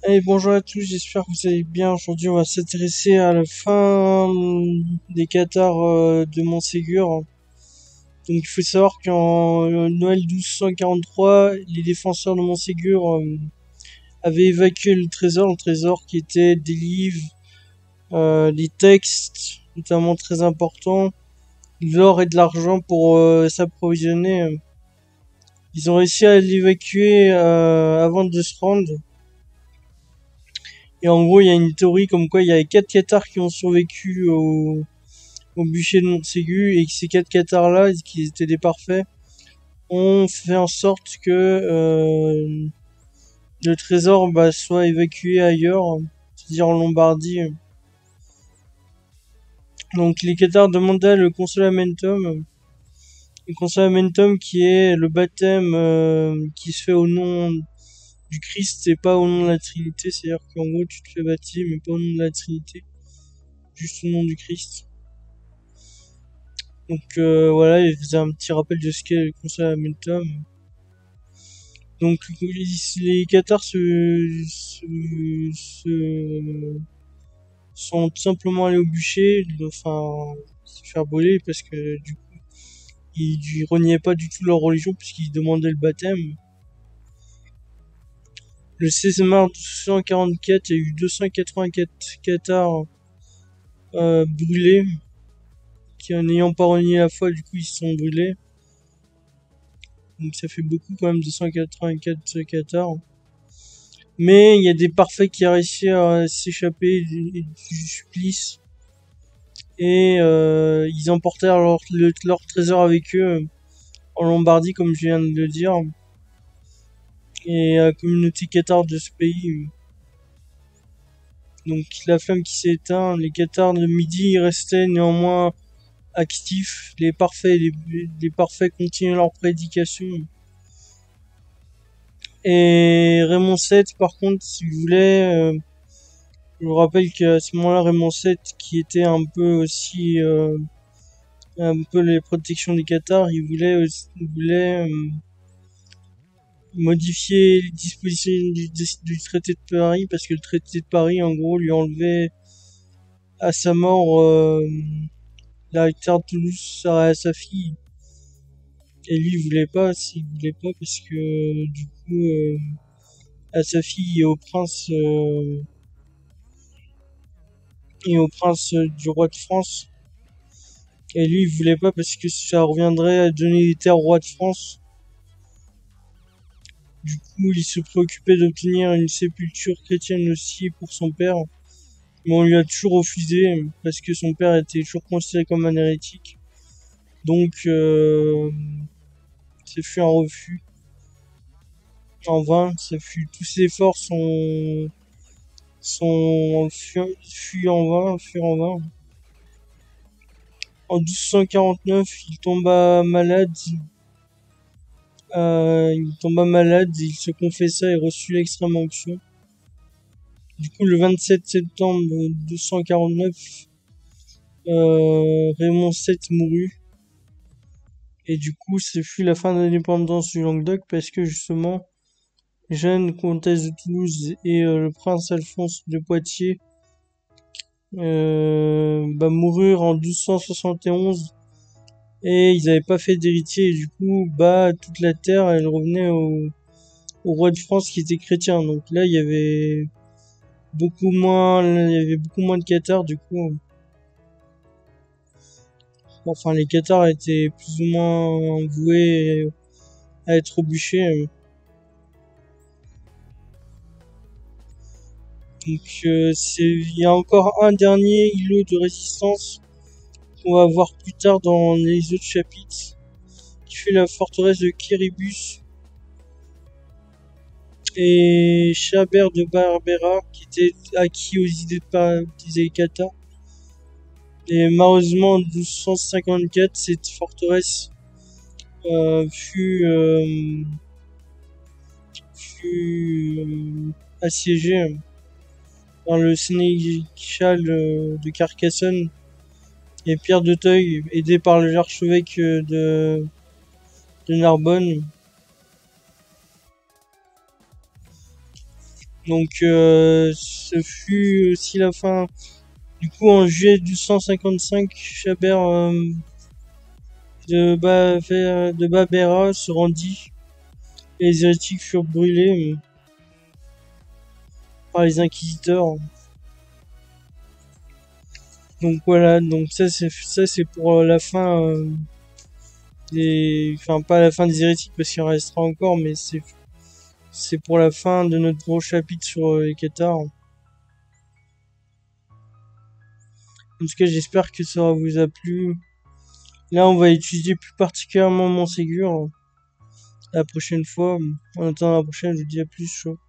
Hey, bonjour à tous, j'espère que vous allez bien. Aujourd'hui, on va s'intéresser à la fin des Cathares de Montségur. Donc, il faut savoir qu'en Noël 1243, les défenseurs de Montségur avaient évacué le trésor qui était des livres, des textes, notamment très importants, de l'or et de l'argent pour s'approvisionner. Ils ont réussi à l'évacuer avant de se rendre. Et en gros, il y a une théorie comme quoi il y a 4 cathares qui ont survécu au bûcher de Montségur et que ces 4 cathares-là, qui étaient des parfaits, ont fait en sorte que le trésor soit évacué ailleurs, c'est-à-dire en Lombardie. Donc les cathares demandaient le consolamentum qui est le baptême qui se fait au nom du Christ et pas au nom de la Trinité, c'est-à-dire qu'en gros tu te fais baptiser mais pas au nom de la Trinité, juste au nom du Christ. Donc voilà, il faisait un petit rappel de ce qu'est le consolamentum. Donc les cathares sont tout simplement allés au bûcher, enfin se faire brûler parce que du coup ils reniaient pas du tout leur religion puisqu'ils demandaient le baptême. Le 16 mars 1244, il y a eu 284 cathares brûlés qui en n'ayant pas renié la foi, du coup ils se sont brûlés. Donc ça fait beaucoup quand même, 284 cathares. Mais il y a des parfaits qui ont réussi à s'échapper du supplice. Et ils emportèrent leur trésor avec eux en Lombardie, comme je viens de le dire. Et la communauté cathare de ce pays. Donc la flamme qui s'est éteinte, les cathares de midi restaient néanmoins actifs. Les parfaits continuaient leur prédication. Et Raymond VII, par contre, il voulait je vous rappelle qu'à ce moment-là, Raymond VII, qui était un peu aussi un peu les protections des cathares, il voulait modifier les dispositions du traité de Paris, parce que le traité de Paris, en gros, lui enlevait à sa mort la terre de Toulouse à sa fille. Et lui, il voulait pas parce que du coup, à sa fille et au prince du roi de France. Et lui, il voulait pas parce que ça reviendrait à donner les terres au roi de France. Du coup, il se préoccupait d'obtenir une sépulture chrétienne aussi pour son père. Mais on lui a toujours refusé parce que son père était toujours considéré comme un hérétique. Donc, ça fut un refus. En vain, tous ses efforts furent en vain. En 1249, il tomba malade, il se confessa et reçut l'extrême onction. Du coup, le 27 septembre 1249, Raymond VII mourut. Et du coup, ce fut la fin de l'indépendance du Languedoc parce que justement, Jeanne, comtesse de Toulouse et le prince Alphonse de Poitiers moururent en 1271 et ils n'avaient pas fait d'héritier. Et du coup, toute la terre, elle revenait au roi de France qui était chrétien. Donc là, il y avait beaucoup moins de cathares du coup. Enfin, les cathares étaient plus ou moins voués à être bûchés. Donc il y a encore un dernier îlot de résistance qu'on va voir plus tard dans les autres chapitres, qui fait la forteresse de Kiribus et Chabert de Barbera, qui était acquis aux idées des cathares. Et malheureusement, en 1254, cette forteresse fut assiégée par le sénéchal de Carcassonne et Pierre de Teuil, aidé par l'archevêque de Narbonne. Donc ce fut aussi la fin. Du coup, en juillet 1255, Chabert de Babera se rendit et les hérétiques furent brûlés par les inquisiteurs. Donc voilà, donc ça c'est pour la fin enfin pas la fin des hérétiques parce qu'il en restera encore, mais c'est pour la fin de notre gros chapitre sur les Cathares. En tout cas, j'espère que ça vous a plu. Là, on va étudier plus particulièrement Montségur la prochaine fois. En attendant la prochaine, je vous dis à plus. Chaud.